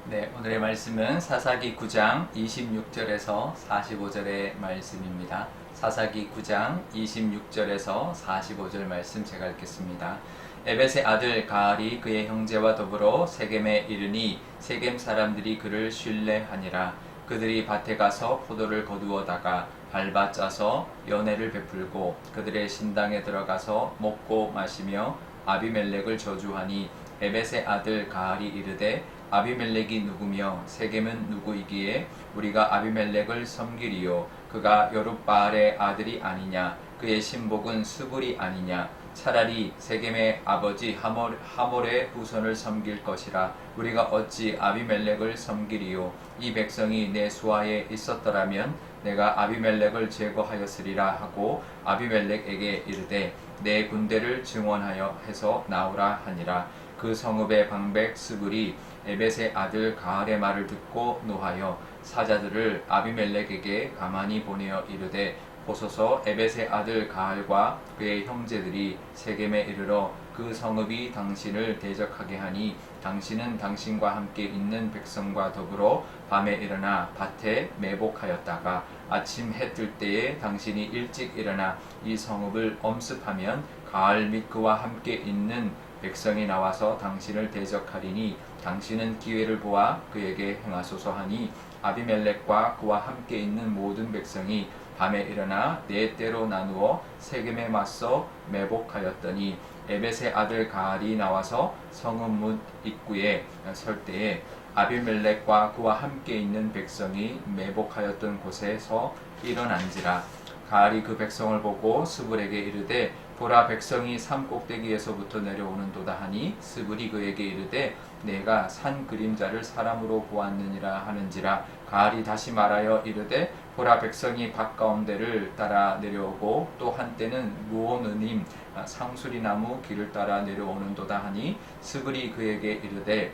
네, 오늘의 말씀은 사사기 9장 26절에서 45절의 말씀입니다. 사사기 9장 26절에서 45절 말씀 제가 읽겠습니다. 에벳의 아들 가알이 그의 형제와 더불어 세겜에 이르니 세겜 사람들이 그를 신뢰하니라. 그들이 밭에 가서 포도를 거두어다가 밟아 짜서 연회를 베풀고 그들의 신당에 들어가서 먹고 마시며 아비멜렉을 저주하니 에벳의 아들 가알이 이르되 아비멜렉이 누구며 세겜은 누구이기에 우리가 아비멜렉을 섬기리요. 그가 여룻바알의 아들이 아니냐. 그의 신복은 수불이 아니냐. 차라리 세겜의 아버지 하몰의 후손을 섬길 것이라. 우리가 어찌 아비멜렉을 섬기리요. 이 백성이 내 수하에 있었더라면 내가 아비멜렉을 제거하였으리라 하고 아비멜렉에게 이르되 내 군대를 증원하여 해서 나오라 하니라. 그 성읍의 방백 스불이 에벳의 아들 가알의 말을 듣고 노하여 사자들을 아비멜렉에게 가만히 보내어 이르되 보소서 에벳의 아들 가알과 그의 형제들이 세겜에 이르러 그 성읍이 당신을 대적하게 하니 당신은 당신과 함께 있는 백성과 더불어 밤에 일어나 밭에 매복하였다가 아침 해 뜰 때에 당신이 일찍 일어나 이 성읍을 엄습하면 가알 및 그와 함께 있는 백성이 나와서 당신을 대적하리니 당신은 기회를 보아 그에게 행하소서 하니 아비멜렉과 그와 함께 있는 모든 백성이 밤에 일어나 네 때로 나누어 세겜에 맞서 매복하였더니 에벳의 아들 가알이 나와서 성읍 문 입구에 설 때에 아비멜렉과 그와 함께 있는 백성이 매복하였던 곳에서 일어난지라. 가알이 그 백성을 보고 스불에게 이르되 보라 백성이 산 꼭대기에서부터 내려오는도다 하니 스불이 그에게 이르되 내가 산 그림자를 사람으로 보았느니라 하는지라. 가알이 다시 말하여 이르되 보라 백성이 밭 가운데를 따라 내려오고 또 한때는 무오느님 상수리나무 길을 따라 내려오는도다 하니 스불이 그에게 이르되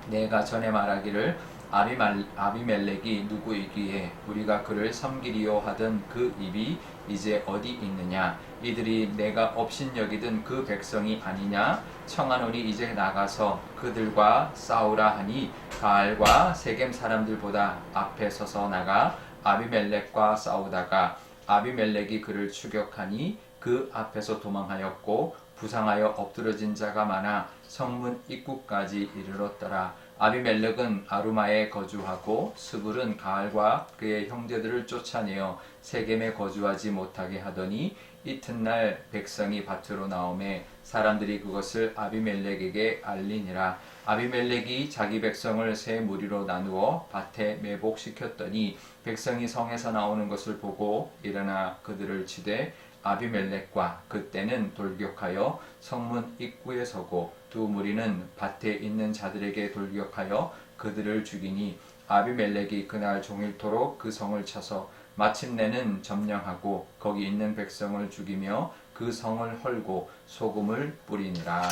내가 전에 말하기를 아비멜렉이 누구이기에 우리가 그를 섬기리요 하던 그 입이 이제 어디 있느냐. 이들이 내가 업신여기던 그 백성이 아니냐. 청하노니 이제 나가서 그들과 싸우라 하니 가알과 세겜 사람들보다 앞에 서서 나가 아비멜렉과 싸우다가 아비멜렉이 그를 추격하니 그 앞에서 도망하였고 부상하여 엎드러진 자가 많아 성문 입구까지 이르렀더라. 아비멜렉은 아루마에 거주하고 스불은 가알과 그의 형제들을 쫓아내어 세겜에 거주하지 못하게 하더니 이튿날 백성이 밭으로 나오매 사람들이 그것을 아비멜렉에게 알리니라. 아비멜렉이 자기 백성을 세 무리로 나누어 밭에 매복시켰더니 백성이 성에서 나오는 것을 보고 일어나 그들을 치되 아비멜렉과 그때는 돌격하여 성문 입구에 서고 두 무리는 밭에 있는 자들에게 돌격하여 그들을 죽이니 아비멜렉이 그날 종일토록 그 성을 쳐서 마침내는 점령하고 거기 있는 백성을 죽이며 그 성을 헐고 소금을 뿌리니라.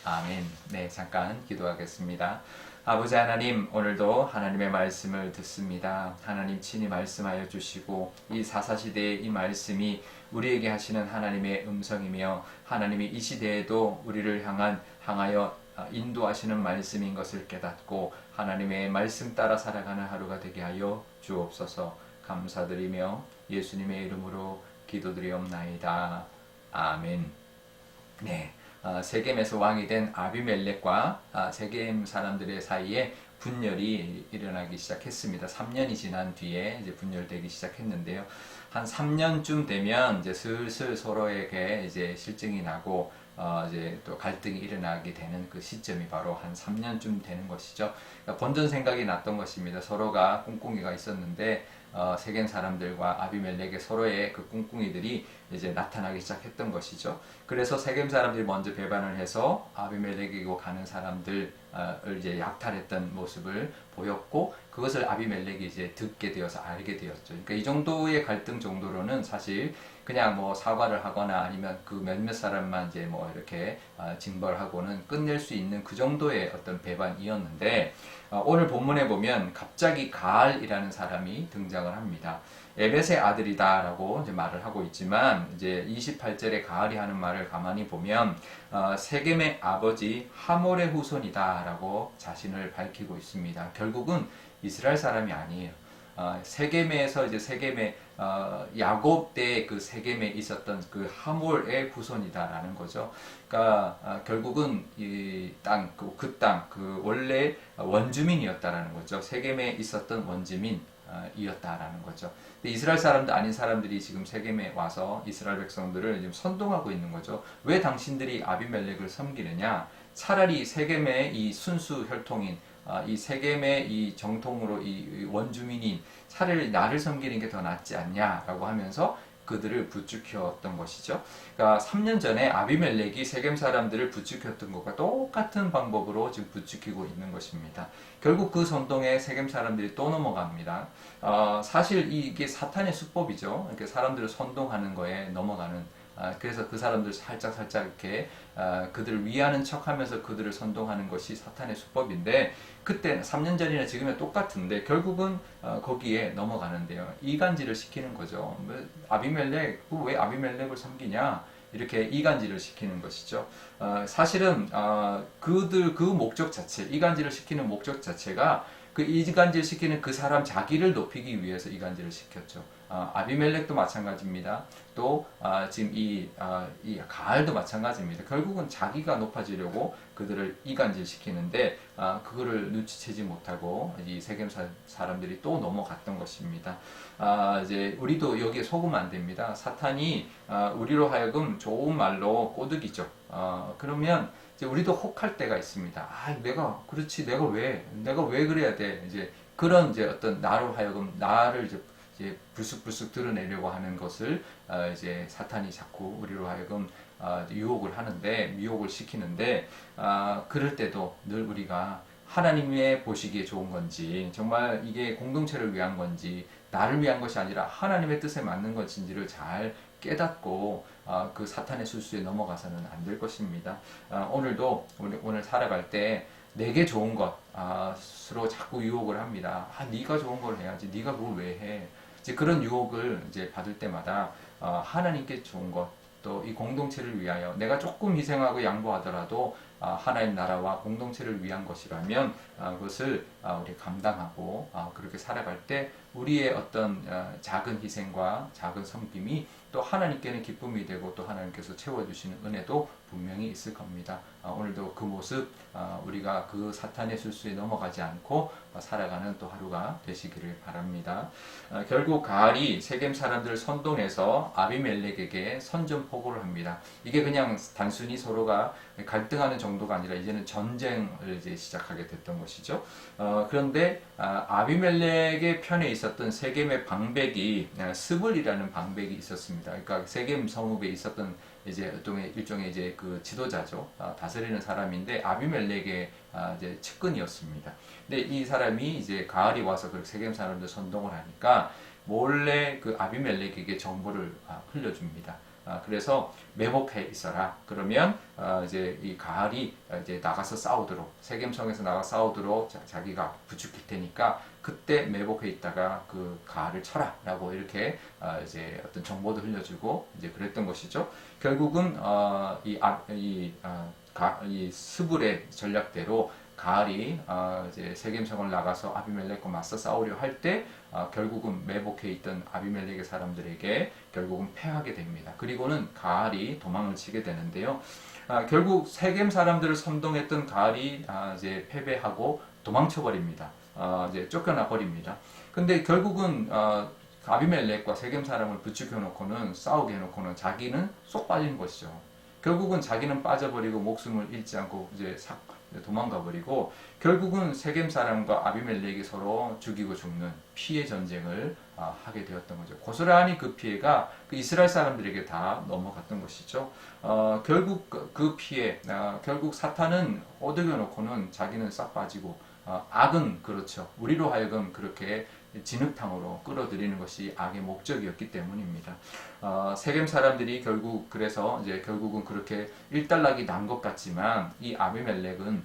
아멘. 네, 잠깐 기도하겠습니다. 아버지 하나님, 오늘도 하나님의 말씀을 듣습니다. 하나님 친히 말씀하여 주시고 이 사사시대의 이 말씀이 우리에게 하시는 하나님의 음성이며 하나님이 이 시대에도 우리를 향하여 인도하시는 말씀인 것을 깨닫고 하나님의 말씀 따라 살아가는 하루가 되게 하여 주옵소서. 감사드리며 예수님의 이름으로 기도드리옵나이다. 아멘. 네. 세겜에서 왕이 된 아비멜렉과 세겜 사람들의 사이에 분열이 일어나기 시작했습니다. 3년이 지난 뒤에 이제 분열되기 시작했는데요. 한 3년쯤 되면 이제 슬슬 서로에게 이제 실증이 나고 이제 또 갈등이 일어나게 되는 그 시점이 바로 한 3년쯤 되는 것이죠. 그러니까 본전 생각이 났던 것입니다. 서로가 꿍꿍이가 있었는데 세겜 사람들과 아비멜렉의 서로의 그 꿍꿍이들이 이제 나타나기 시작했던 것이죠. 그래서 세겜 사람들이 먼저 배반을 해서 아비멜렉이고 가는 사람들을 이제 약탈했던 모습을 보였고 그것을 아비멜렉이 이제 듣게 되어서 알게 되었죠. 그러니까 이 정도의 갈등 정도로는 사실 그냥 뭐 사과를 하거나 아니면 그 몇몇 사람만 이제 뭐 이렇게 징벌하고는 끝낼 수 있는 그 정도의 어떤 배반이었는데 오늘 본문에 보면 갑자기 가알이라는 사람이 등장을 등장을 합니다. 에벳의 아들이다라고 이제 말을 하고 있지만 이제 28절에 가알이 하는 말을 가만히 보면 세겜의 아버지 하몰의 후손이다라고 자신을 밝히고 있습니다. 결국은 이스라엘 사람이 아니에요. 세겜에서 이제 세겜의 야곱 때 그 세겜에 있었던 그 하몰의 후손이다라는 거죠. 그러니까 결국은 이 땅, 그 땅, 그 원래 원주민이었다라는 거죠. 세겜에 있었던 원주민. 이었다라는 거죠. 근데 이스라엘 사람도 아닌 사람들이 지금 세겜에 와서 이스라엘 백성들을 지금 선동하고 있는 거죠. 왜 당신들이 아비멜렉을 섬기느냐? 차라리 세겜의 이 순수 혈통인 이 세겜의 이 정통으로 이 원주민인 차라리 나를 섬기는 게 더 낫지 않냐라고 하면서 그들을 부추겼던 것이죠. 그러니까 3년 전에 아비멜렉이 세겜 사람들을 부추겼던 것과 똑같은 방법으로 지금 부추기고 있는 것입니다. 결국 그 선동에 세겜 사람들이 또 넘어갑니다. 사실 이게 사탄의 수법이죠. 이렇게 사람들을 선동하는 거에 넘어가는. 그래서 그 사람들 살짝 이렇게 그들을 위하는 척하면서 그들을 선동하는 것이 사탄의 수법인데 그때 3년 전이나 지금이나 똑같은데 결국은 거기에 넘어가는데요. 이간질을 시키는 거죠. 아비멜렉 왜 아비멜렉을 섬기냐 이렇게 이간질을 시키는 것이죠. 사실은 그들 그 목적 자체 이간질을 시키는 목적 자체가 그 이간질 시키는 그 사람 자기를 높이기 위해서 이간질을 시켰죠. 아비멜렉도 마찬가지입니다. 또 지금 이 가알도 마찬가지입니다. 결국은 자기가 높아지려고 그들을 이간질 시키는데 그거를 눈치채지 못하고 이 세겜 사람들이 또 넘어갔던 것입니다. 이제 우리도 여기에 속으면 안 됩니다. 사탄이 우리로 하여금 좋은 말로 꼬드기죠. 그러면 이제 우리도 혹할 때가 있습니다. 내가 그렇지 내가 왜 그래야 돼? 이제 그런 이제 어떤 나로 하여금 나를 이제 불쑥불쑥 드러내려고 하는 것을 이제 사탄이 자꾸 우리로 하여금 유혹을 하는데 미혹을 시키는데 그럴 때도 늘 우리가 하나님의 보시기에 좋은 건지 정말 이게 공동체를 위한 건지 나를 위한 것이 아니라 하나님의 뜻에 맞는 것인지를 잘 깨닫고 그 사탄의 술수에 넘어가서는 안 될 것입니다. 오늘도 오늘 살아갈 때 내게 좋은 것으로 자꾸 유혹을 합니다. 네가 좋은 걸 해야지. 네가 뭘 왜 해? 이제 그런 유혹을 이제 받을 때마다 하나님께 좋은 것, 또 이 공동체를 위하여 내가 조금 희생하고 양보하더라도 하나님 나라와 공동체를 위한 것이라면 그것을 우리 감당하고 그렇게 살아갈 때 우리의 어떤 작은 희생과 작은 섬김이 또 하나님께는 기쁨이 되고 또 하나님께서 채워주시는 은혜도 분명히 있을 겁니다. 오늘도 그 모습 우리가 그 사탄의 술수에 넘어가지 않고 살아가는 또 하루가 되시기를 바랍니다. 결국 가알이 세겜 사람들을 선동해서 아비멜렉에게 선전포고를 합니다. 이게 그냥 단순히 서로가 갈등하는 정도가 아니라 이제는 전쟁을 이제 시작하게 됐던 것이죠. 그런데 아비멜렉의 편에 있었던 세겜의 방백이 스불이라는 방백이 있었습니다. 그러니까 세겜 성읍에 있었던 이제 일종의 이제 그 지도자죠. 다스리는 사람인데 아비멜렉의 이제 측근이었습니다. 근데 이 사람이 이제 가알이 와서 그 세겜 사람들 선동을 하니까 몰래 그 아비멜렉에게 정보를 흘려줍니다. 그래서 매복해 있어라. 그러면 이제 이 가알이 이제 나가서 싸우도록 세겜성에서 나가 싸우도록 자기가 부추길 테니까 그때 매복해 있다가 그 가알을 쳐라라고 이렇게 이제 어떤 정보도 흘려주고 이제 그랬던 것이죠. 결국은 이 스불의 전략대로 가알이 이제 세겜성을 나가서 아비멜렉과 맞서 싸우려 할 때 결국은 매복해 있던 아비멜렉의 사람들에게 결국은 패하게 됩니다. 그리고는 가알이 도망을 치게 되는데요. 결국 세겜 사람들을 선동했던 가알이 이제 패배하고 도망쳐 버립니다. 이제 쫓겨나 버립니다. 근데 결국은 아비멜렉과 세겜 사람을 부추겨 놓고는 싸우게 해놓고는 자기는 쏙 빠지는 것이죠. 결국은 자기는 빠져버리고 목숨을 잃지 않고 이제 도망가 버리고 결국은 세겜 사람과 아비멜렉이 서로 죽이고 죽는 피해 전쟁을 하게 되었던 거죠. 고스란히 그 피해가 그 이스라엘 사람들에게 다 넘어갔던 것이죠. 결국 그 피해, 결국 사탄은 오덕여 놓고는 자기는 싹 빠지고 악은 그렇죠. 우리로 하여금 그렇게 진흙탕으로 끌어들이는 것이 악의 목적이었기 때문입니다. 세겜 사람들이 결국 그래서 이제 결국은 그렇게 일단락이 난 것 같지만 이 아비멜렉은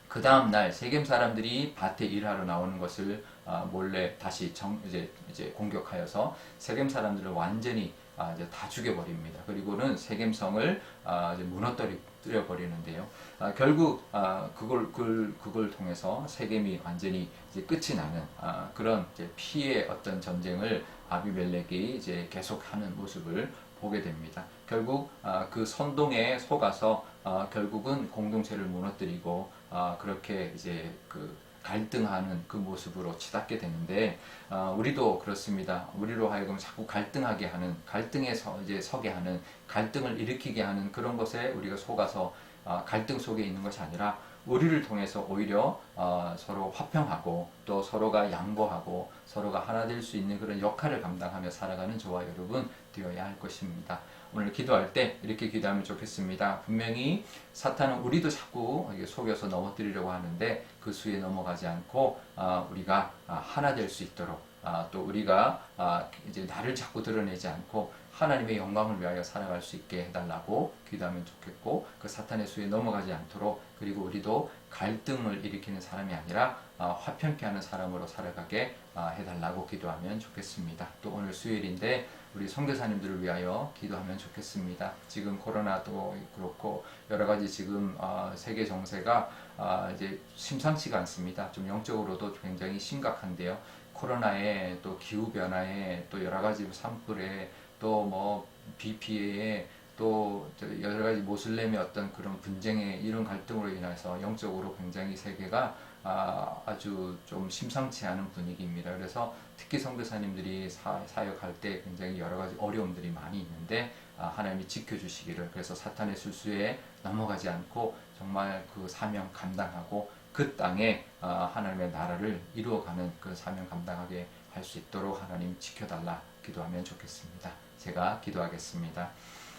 그 다음 날 세겜 사람들이 밭에 일하러 나오는 것을 몰래 다시 이제 공격하여서 세겜 사람들을 완전히 이제 다 죽여버립니다. 그리고는 세겜성을 이제 무너뜨려 버리는데요. 결국 그걸 통해서 세겜이 완전히 이제 끝이 나는 그런 이제 피의 어떤 전쟁을 아비멜렉이 이제 계속하는 모습을 보게 됩니다. 결국 그 선동에 속아서 결국은 공동체를 무너뜨리고 그렇게 이제 그 갈등하는 그 모습으로 치닫게 되는데 우리도 그렇습니다. 우리로 하여금 자꾸 갈등하게 하는 갈등에 이제 서게 하는 갈등을 일으키게 하는 그런 것에 우리가 속아서 갈등 속에 있는 것이 아니라 우리를 통해서 오히려 서로 화평하고 또 서로가 양보하고 서로가 하나 될 수 있는 그런 역할을 감당하며 살아가는 저와 여러분 되어야 할 것입니다. 오늘 기도할 때 이렇게 기도하면 좋겠습니다. 분명히 사탄은 우리도 자꾸 속여서 넘어뜨리려고 하는데 그 수에 넘어가지 않고 우리가 하나 될 수 있도록 또 우리가 이제 나를 자꾸 드러내지 않고 하나님의 영광을 위하여 살아갈 수 있게 해달라고 기도하면 좋겠고 그 사탄의 수에 넘어가지 않도록 그리고 우리도 갈등을 일으키는 사람이 아니라 화평케 하는 사람으로 살아가게 해달라고 기도하면 좋겠습니다. 또 오늘 수요일인데 우리 선교사님들을 위하여 기도하면 좋겠습니다. 지금 코로나도 그렇고 여러 가지 지금 세계 정세가 이제 심상치가 않습니다. 좀 영적으로도 굉장히 심각한데요. 코로나에 또 기후 변화에 또 여러 가지 산불에 또 뭐 비 피해에 또 여러 가지 모슬렘의 어떤 그런 분쟁에 이런 갈등으로 인해서 영적으로 굉장히 세계가 아주 좀 심상치 않은 분위기입니다. 그래서 특히 선교사님들이 사역할 때 굉장히 여러 가지 어려움들이 많이 있는데 하나님이 지켜주시기를 그래서 사탄의 술수에 넘어가지 않고 정말 그 사명 감당하고 그 땅에 하나님의 나라를 이루어가는 그 사명 감당하게 할 수 있도록 하나님 지켜달라 기도하면 좋겠습니다. 제가 기도하겠습니다.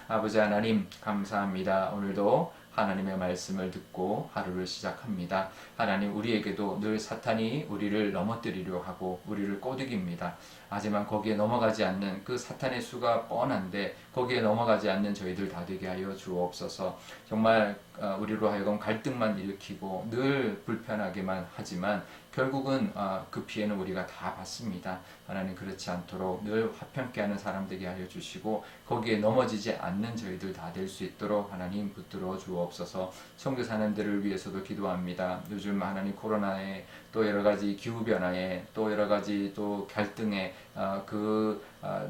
아버지 하나님 감사합니다. 오늘도 하나님의 말씀을 듣고 하루를 시작합니다. 하나님 우리에게도 늘 사탄이 우리를 넘어뜨리려 하고 우리를 꼬드깁니다. 하지만 거기에 넘어가지 않는 그 사탄의 수가 뻔한데 거기에 넘어가지 않는 저희들 다 되게 하여 주옵소서. 정말 우리로 하여금 갈등만 일으키고 늘 불편하게만 하지만 결국은 그 피해는 우리가 다 받습니다. 하나님 그렇지 않도록 늘 화평케 하는 사람 되게 하여 주시고 거기에 넘어지지 않는 저희들 다 될 수 있도록 하나님 붙들어 주옵소서. 선교사님들을 위해서도 기도합니다. 요즘 하나님 코로나에 또 여러 가지 기후 변화에 또 여러 가지 또 갈등에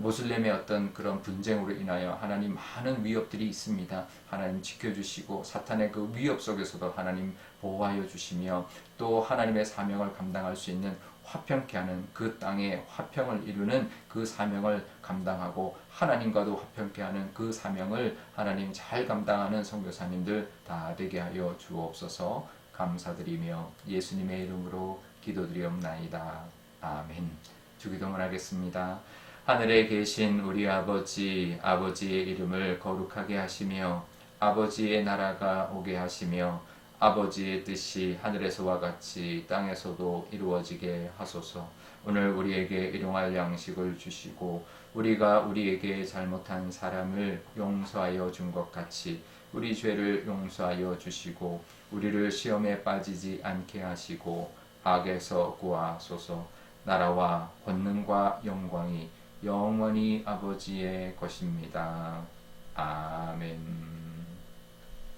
모슬렘의 어떤 그런 분쟁으로 인하여 하나님 많은 위협들이 있습니다. 하나님 지켜주시고 사탄의 그 위협 속에서도 하나님 보호하여 주시며 또 하나님의 사명을 감당할 수 있는 화평케 하는 그 땅에 화평을 이루는 그 사명을 감당하고 하나님과도 화평케 하는 그 사명을 하나님 잘 감당하는 선교사님들 다 되게 하여 주옵소서. 감사드리며 예수님의 이름으로 기도드리옵나이다. 아멘. 주기도문 하겠습니다. 하늘에 계신 우리 아버지, 아버지의 이름을 거룩하게 하시며 아버지의 나라가 오게 하시며 아버지의 뜻이 하늘에서와 같이 땅에서도 이루어지게 하소서. 오늘 우리에게 일용할 양식을 주시고 우리가 우리에게 잘못한 사람을 용서하여 준 것 같이 우리 죄를 용서하여 주시고 우리를 시험에 빠지지 않게 하시고 악에서 구하소서. 나라와 권능과 영광이 영원히 아버지의 것입니다. 아멘.